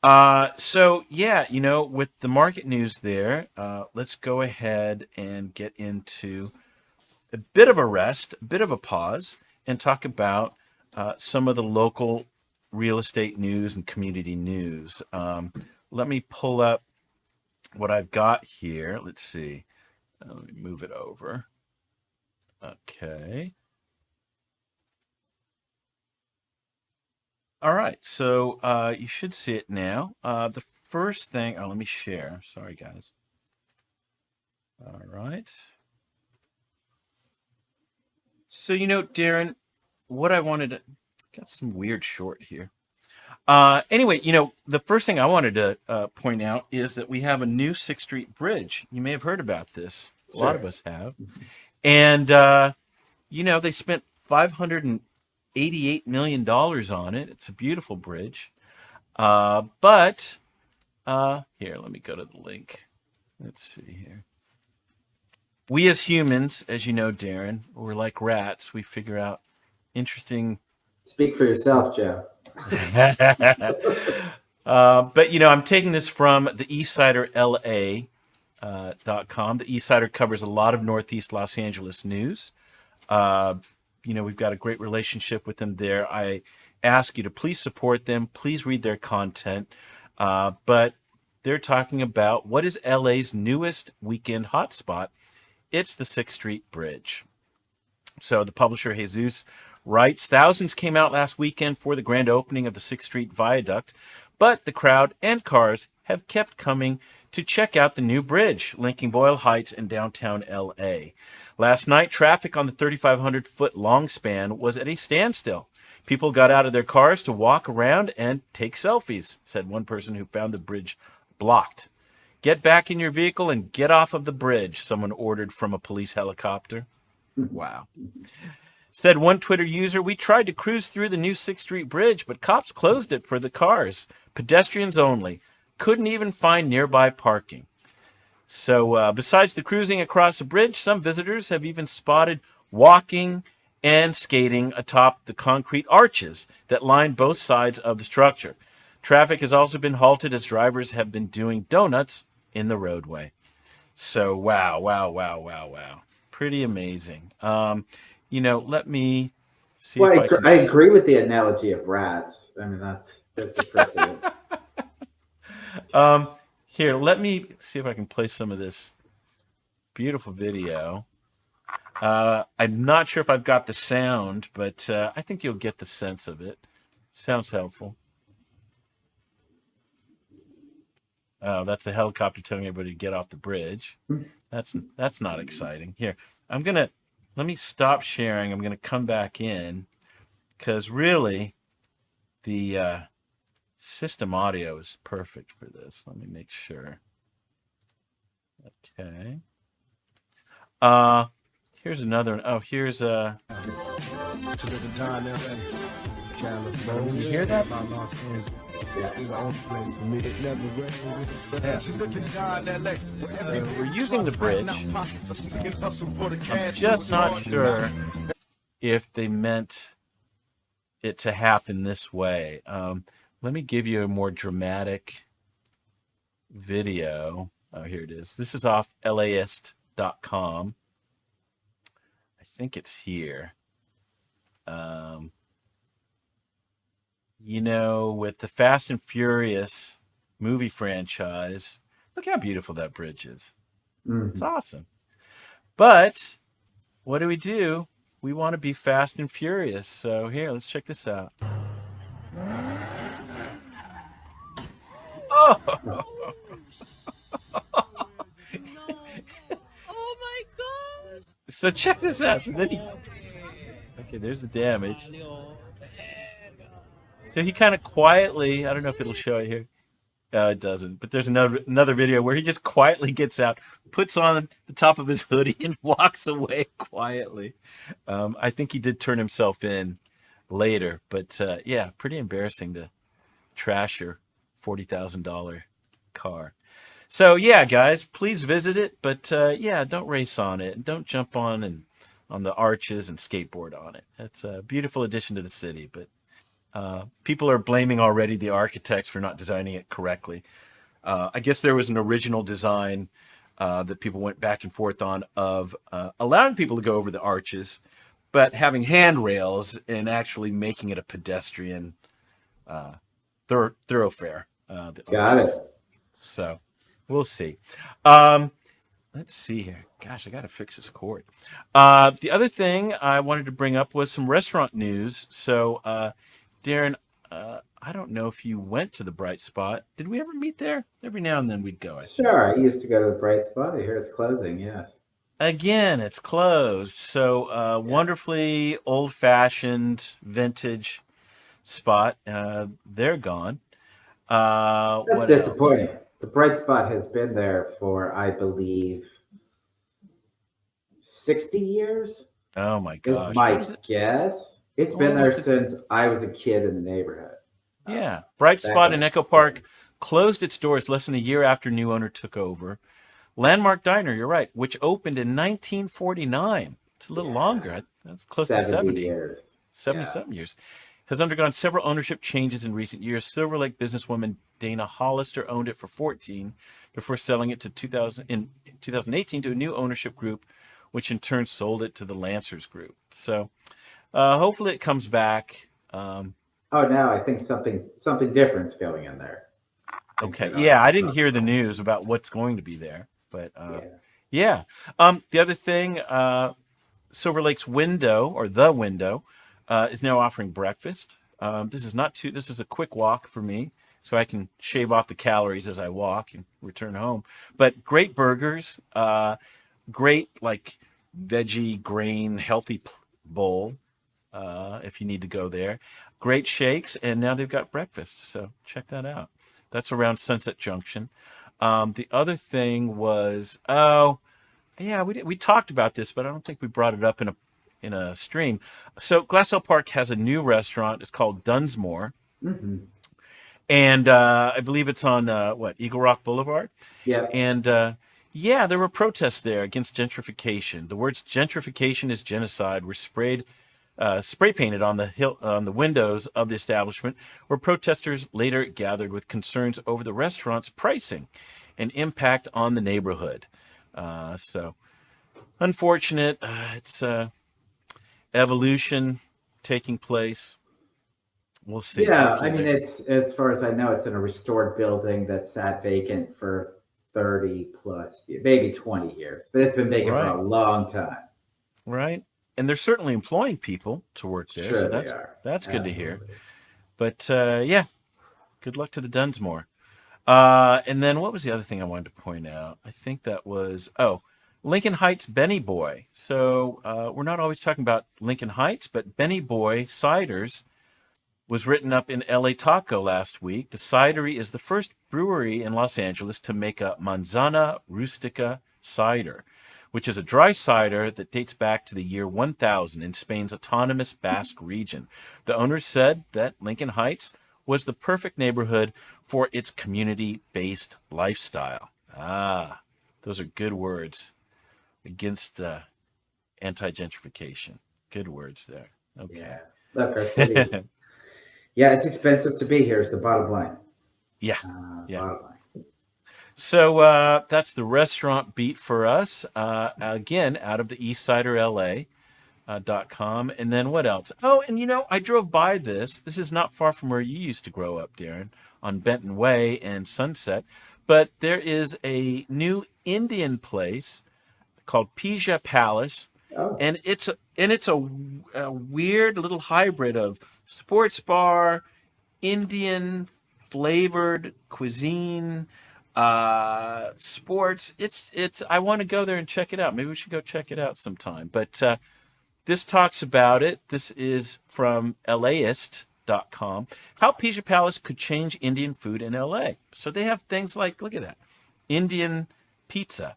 So yeah, with the market news there, let's go ahead and get into a bit of a rest, a bit of a pause, and talk about some of the local real estate news and community news. Let me pull up what I've got here. Let's see. Let me move it over. Okay. All right. So you should see it now. The first thing, let me share. Sorry, guys. All right. So, Darren, what I wanted to, got some weird short here. Anyway, the first thing I wanted to point out is that we have a new 6th Street Bridge. You may have heard about this. A lot of Sure. us have. And, they spent $588 million on it. It's a beautiful bridge. But here, let me go to the link. Let's see here. We as humans, as you know, Darren, we're like rats. We figure out interesting. Speak for yourself, Joe. But I'm taking this from the eSiderLA.com. The eSider covers a lot of Northeast Los Angeles news. We've got a great relationship with them there. I ask you to please support them. Please read their content. But they're talking about what is LA's newest weekend hotspot. It's the 6th Street Bridge. So the publisher Jesus writes, thousands came out last weekend for the grand opening of the 6th Street Viaduct, but the crowd and cars have kept coming to check out the new bridge linking Boyle Heights and downtown LA. Last night, traffic on the 3,500-foot long span was at a standstill. People got out of their cars to walk around and take selfies, said one person who found the bridge blocked. Get back in your vehicle and get off of the bridge, someone ordered from a police helicopter. Wow. Said one Twitter user, we tried to cruise through the new 6th Street Bridge, but cops closed it for the cars. Pedestrians only. Couldn't even find nearby parking. So besides the cruising across the bridge, some visitors have even spotted walking and skating atop the concrete arches that line both sides of the structure. Traffic has also been halted as drivers have been doing donuts in the roadway. So wow. Pretty amazing. Let me see Well, if I can. I agree with the analogy of rats. I mean, that's appropriate. Here, let me see if I can play some of this beautiful video. I'm not sure if I've got the sound, but I think you'll get the sense of it. Sounds helpful. Oh, that's the helicopter telling everybody to get off the bridge. That's not exciting. Here, let me stop sharing. I'm gonna come back in because really the system audio is perfect for this. Let me make sure. Okay. Here's another one. Oh, here's a. You hear that? We're using the bridge. I'm just not sure if they meant it to happen this way. Let me give you a more dramatic video. Oh, here it is. This is off LAist.com. I think it's here. With the Fast and Furious movie franchise, look how beautiful that bridge is. Mm-hmm. It's awesome. But what do? We want to be fast and furious. So here, let's check this out. Oh! Oh my gosh! So check this out. So then okay, there's the damage. So he kind of quietly, I don't know if it'll show it here. It doesn't. But there's another video where he just quietly gets out, puts on the top of his hoodie, and walks away quietly. I think he did turn himself in later. But yeah, pretty embarrassing to trash your $40,000 car. So yeah, guys, please visit it. But yeah, don't race on it. Don't jump on the arches and skateboard on it. It's a beautiful addition to the city. But People are blaming already the architects for not designing it correctly. I guess there was an original design that people went back and forth on of allowing people to go over the arches, but having handrails and actually making it a pedestrian thoroughfare. The Got arches. it. So we'll see. Let's see here. Gosh, I got to fix this cord. The other thing I wanted to bring up was some restaurant news. So, Darren, I don't know if you went to the Bright Spot. Did we ever meet there? Every now and then we'd go. I think. Sure. I used to go to the Bright Spot. I hear it's closing. Yes. Again, it's closed. So, Yeah. wonderfully old-fashioned vintage spot. They're gone. That's What else? disappointing. The Bright Spot has been there for, I believe, 60 years, Oh my is gosh. What my was it? guess. It's been What there was it? since I was a kid in the neighborhood. Yeah. Bright Back Spot in in the Echo Park 70s. closed its doors less than a year after new owner took over. Landmark Diner, you're right, which opened in 1949. It's a little Yeah. longer. That's close to 70 70, years. Yeah. 77 years. Has undergone several ownership changes in recent years. Silver Lake businesswoman Dana Hollister owned it for 14 before selling it to 2018 to a new ownership group, which in turn sold it to the Lancers Group. So hopefully it comes back. Oh, no, I think something different's going in there. I think Okay. they're Yeah, I didn't not hear the selling. news about what's going to be there, but Yeah. yeah. The other thing, Silver Lake's window or the window is now offering breakfast. This is not too. This is a quick walk for me, so I can shave off the calories as I walk and return home. But great burgers, great like veggie, grain, healthy bowl. If you need to go there, great shakes, and now they've got breakfast. So check that out. That's around Sunset Junction. The other thing was, oh, yeah, we talked about this, but I don't think we brought it up in a stream. So Glassell Park has a new restaurant. It's called Dunsmore, Hmm. and I believe it's on what Eagle Rock Boulevard. Yep. And yeah, there were protests there against gentrification. The words "gentrification is genocide" were spray painted on the windows of the establishment, where protesters later gathered with concerns over the restaurant's pricing and impact on the neighborhood. So unfortunate. It's evolution taking place. We'll see. Yeah, I Hopefully, mean, they. it's as far as I know, it's in a restored building that sat vacant for 30 plus, maybe 20 years, but it's been vacant for Right, a long time. right, and they're certainly employing people to work there, so Sure, they that's are. that's good to hear. Absolutely. But yeah, good luck to the Dunsmore. And then what was the other thing I wanted to point out? I think that was Lincoln Heights Benny Boy. So we're not always talking about Lincoln Heights, but Benny Boy Ciders was written up in LA Taco last week. The cidery is the first brewery in Los Angeles to make a Manzana Rustica cider, which is a dry cider that dates back to the year 1000 in Spain's autonomous Basque region. The owners said that Lincoln Heights was the perfect neighborhood for its community-based lifestyle. Ah, those are good words against anti-gentrification. Good words there. Okay. Yeah. Look, our city, yeah, it's expensive to be here, is the bottom line. Yeah, yeah. Bottom line. So that's the restaurant beat for us. Again, out of the eastsiderla.com. And then what else? Oh, and I drove by this. This is not far from where you used to grow up, Darren, on Benton Way and Sunset. But there is a new Indian place called Pija Palace, Oh, and it's a weird little hybrid of sports bar, Indian flavored cuisine, sports. It's. I want to go there and check it out. Maybe we should go check it out sometime. But this talks about it. This is from LAist.com. How Pija Palace could change Indian food in LA. So they have things like, look at that, Indian pizza,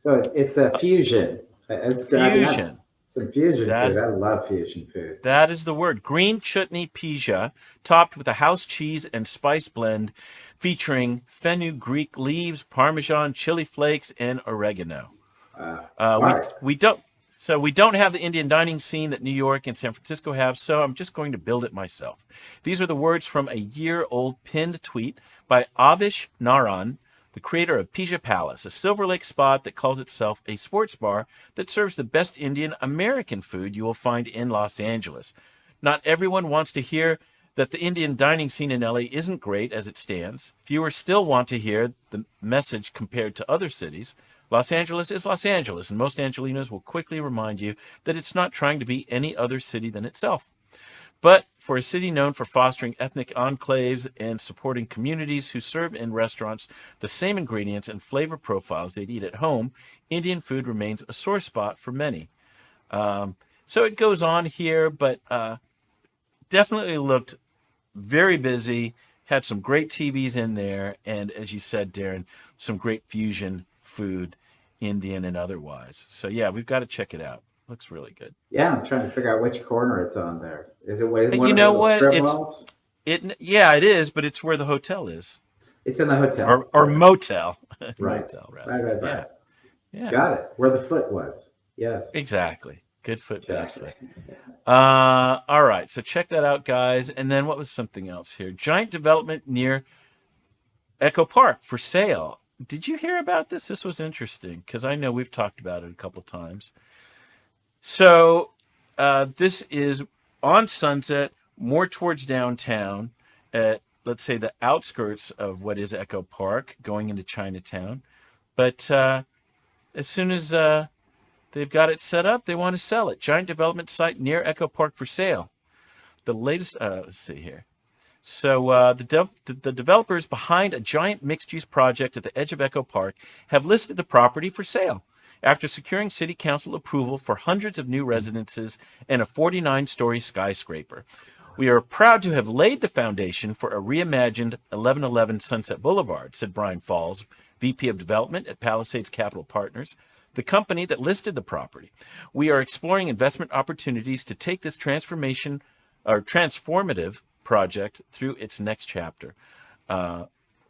so it's a fusion. It's good. I mean, that's fusion. some fusion food. That I love fusion food. That is the word. Green chutney pija, topped with a house cheese and spice blend featuring fenugreek leaves, parmesan, chili flakes, and oregano. Uh, We Smart. we don't So we don't have the Indian dining scene that New York and San Francisco have, so I'm just going to build it myself. These are the words from a year-old pinned tweet by Avish Naran, the creator of Pija Palace, a Silver Lake spot that calls itself a sports bar that serves the best Indian American food you will find in Los Angeles. Not everyone wants to hear that the Indian dining scene in LA isn't great as it stands. Fewer still want to hear the message compared to other cities. Los Angeles is Los Angeles, and most Angelinos will quickly remind you that it's not trying to be any other city than itself. But for a city known for fostering ethnic enclaves and supporting communities who serve in restaurants the same ingredients and flavor profiles they'd eat at home, Indian food remains a sore spot for many. So it goes on here, but definitely looked very busy, had some great TVs in there, and as you said, Darren, some great fusion food, Indian and otherwise. So yeah, we've got to check it out. Looks really good. Yeah, I'm trying to figure out which corner it's on there. Is it one You of know the what? strip It's malls? yeah, it is, but it's where the hotel is, It's in the hotel. or motel, Right. motel rather. Right. Yeah, Got it. Where the foot was. Yes. exactly. Good foot, bad foot. Exactly. All right, so check that out, guys. And then what was something else here? Giant development near Echo Park for sale. Did you hear about this? This was interesting because I know we've talked about it a couple times. So this is on Sunset, more towards downtown, at, let's say, the outskirts of what is Echo Park, going into Chinatown. But as soon as they've got it set up, they want to sell it. Giant development site near Echo Park for sale. The latest, let's see here. So the developers behind a giant mixed-use project at the edge of Echo Park have listed the property for sale after securing city council approval for hundreds of new residences and a 49-story skyscraper. We are proud to have laid the foundation for a reimagined 1111 Sunset Boulevard, said Brian Falls, VP of Development at Palisades Capital Partners, the company that listed the property. We are exploring investment opportunities to take this transformative project through its next chapter.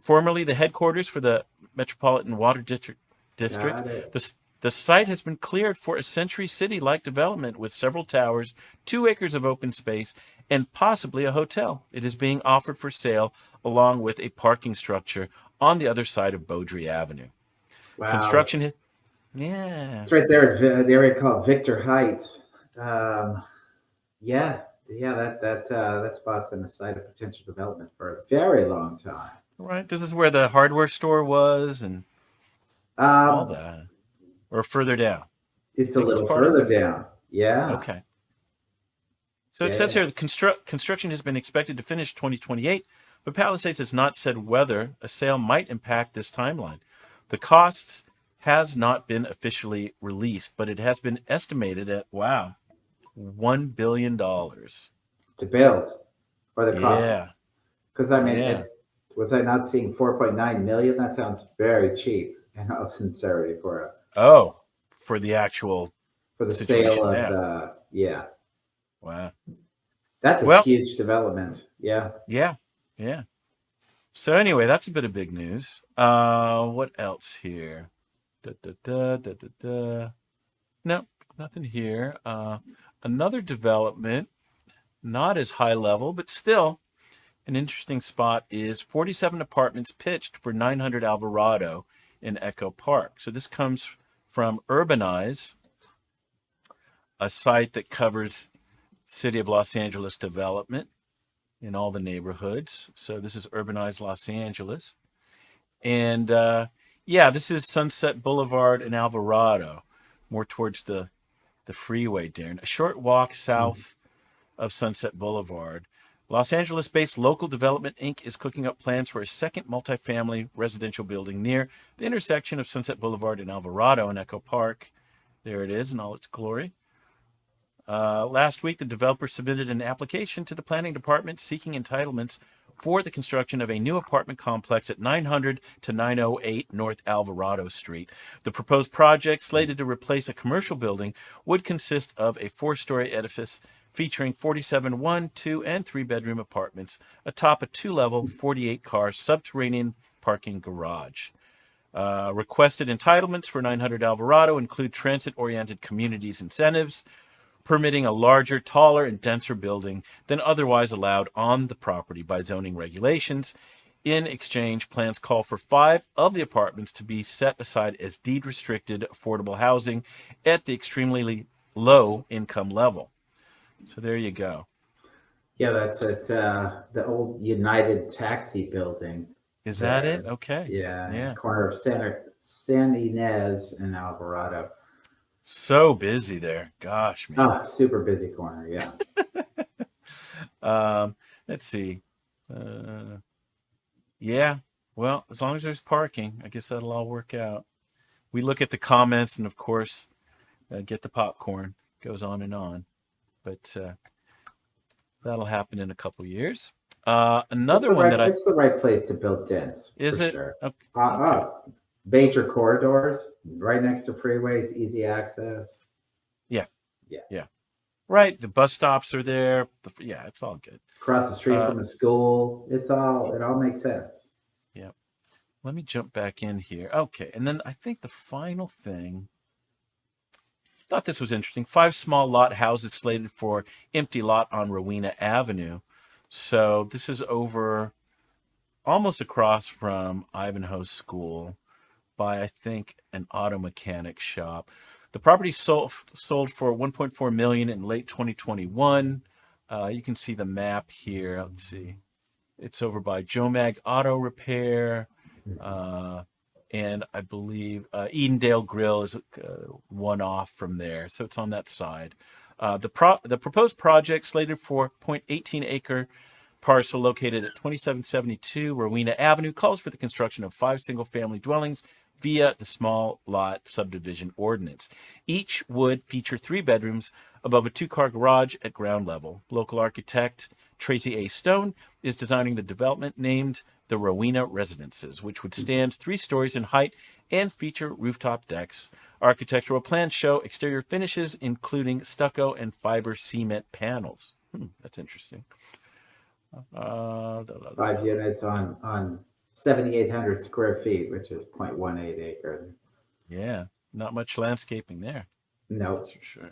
Formerly the headquarters for the Metropolitan Water District, the site has been cleared for a Century City-like development with several towers, 2 acres of open space, and possibly a hotel. It is being offered for sale along with a parking structure on the other side of Beaudry Avenue. Wow. Construction, yeah. It's right there at the area called Victor Heights. That spot's been the site of potential development for a very long time. Right. This is where the hardware store was and all that. Or further down. It's a little further down. Yeah. Okay. So it says here the construction has been expected to finish 2028, but Palisades has not said whether a sale might impact this timeline. The costs has not been officially released, but it has been estimated at, $1 billion. To build. Or the cost. Yeah. Because, was I not seeing 4.9 million? That sounds very cheap, in all sincerity, for the actual the situation sale of the, Wow. That's a huge development. Yeah. Yeah. So anyway, that's a bit of big news. What else here? No, nothing here. Another development, not as high level, but still an interesting spot, is 47 apartments pitched for 900 Alvarado in Echo Park. So this comes from Urbanize, a site that covers City of Los Angeles development in all the neighborhoods. So this is Urbanize Los Angeles. And this is Sunset Boulevard in Alvarado, more towards the freeway, Darren. A short walk south of Sunset Boulevard. Los Angeles-based Local Development, Inc. is cooking up plans for a second multifamily residential building near the intersection of Sunset Boulevard and Alvarado in Echo Park. There it is in all its glory. Last week, the developer submitted an application to the planning department seeking entitlements for the construction of a new apartment complex at 900 to 908 North Alvarado Street. The proposed project, slated to replace a commercial building, would consist of a 4-story edifice featuring 47 1-, 2-, and 3-bedroom apartments atop a 2-level, 48-car subterranean parking garage. Requested entitlements for 900 Alvarado include transit-oriented communities incentives, permitting a larger, taller, and denser building than otherwise allowed on the property by zoning regulations. In exchange, plans call for 5 of the apartments to be set aside as deed-restricted affordable housing at the extremely low income level. So there you go. Yeah, that's at the old United Taxi building. Is there. that it? Okay. Yeah. Corner of San Ynez and Alvarado. So busy there. Gosh, man. Oh, super busy corner. Yeah. Let's see. Yeah. Well, as long as there's parking, I guess that'll all work out. We look at the comments and, of course, get the popcorn. Goes on and on. But that'll happen in a couple years. Another one that it's the right place to build dens. Is it? Sure. Okay. Major corridors, right next to freeways, easy access. Yeah. Right. The bus stops are there. Yeah, it's all good. Across the street from the school. It all makes sense. Yeah. Let me jump back in here. Okay. And then I think the final thing, thought this was interesting. 5 small lot houses slated for empty lot on Rowena Avenue. So this is over almost across from Ivanhoe School by, I think, an auto mechanic shop. The property sold for $1.4 million in late 2021. You can see the map here. Let's see. It's over by Jomag Auto Repair. And I believe Edendale Grill is one off from there. So it's on that side. The proposed project slated for 0.18 acre parcel located at 2772 Rowena Avenue calls for the construction of 5 single-family dwellings via the small lot subdivision ordinance. Each would feature 3 bedrooms above a 2-car garage at ground level. Local architect Tracy A. Stone is designing the development named the Rowena Residences, which would stand 3 stories in height and feature rooftop decks. Architectural plans show exterior finishes, including stucco and fiber cement panels. That's interesting. 5 units on 7,800 square feet, which is 0.18 acre. Yeah, not much landscaping there. No, that's for sure.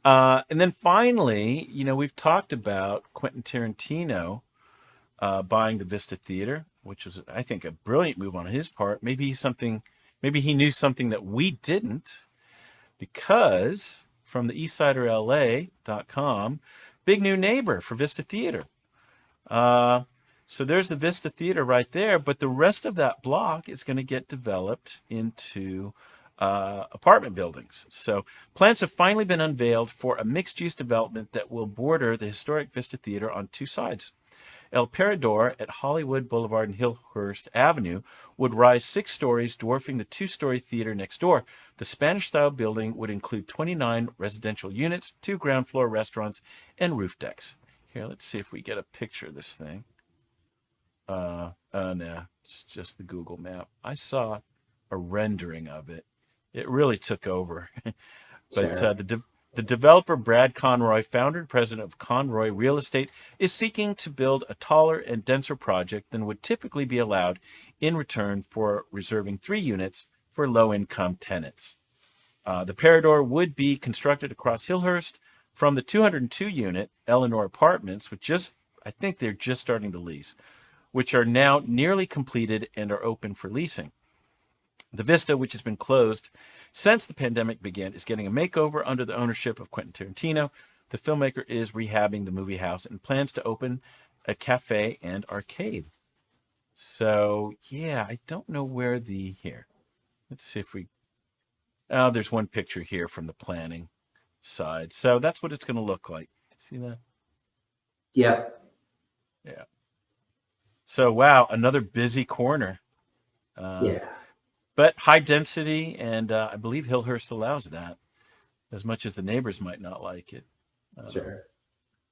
And then finally, we've talked about Quentin Tarantino buying the Vista Theater, which was, I think, a brilliant move on his part. Maybe he knew something that we didn't, because from the eastsiderla.com, big new neighbor for Vista Theater. So there's the Vista Theater right there, but the rest of that block is going to get developed into apartment buildings. So plans have finally been unveiled for a mixed-use development that will border the historic Vista Theater on 2 sides. El Parador at Hollywood Boulevard and Hillhurst Avenue would rise 6 stories, dwarfing the 2-story theater next door. The Spanish-style building would include 29 residential units, 2 ground floor restaurants, and roof decks. Here, let's see if we get a picture of this thing. No, it's just the Google map. I saw a rendering of it. It really took over. But sure. The developer, Brad Conroy, founder and president of Conroy Real Estate, is seeking to build a taller and denser project than would typically be allowed in return for reserving 3 units for low-income tenants. The Parador would be constructed across Hillhurst from the 202-unit Eleanor Apartments, I think they're just starting to lease, which are now nearly completed and are open for leasing. The Vista, which has been closed since the pandemic began, is getting a makeover under the ownership of Quentin Tarantino. The filmmaker is rehabbing the movie house and plans to open a cafe and arcade. So, yeah, I don't know where here. Let's see if there's one picture here from the planning side. So that's what it's going to look like. See that? Yep. Yeah. So, wow, another busy corner. Yeah. But high density, and I believe Hillhurst allows that, as much as the neighbors might not like it. Sure.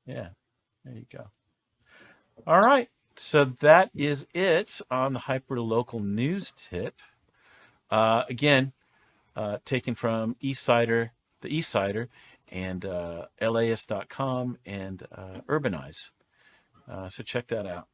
Yeah, there you go. All right, so that is it on the Hyperlocal news tip. Again, taken from the Eastsider, and LAist.com and Urbanize. So check that out.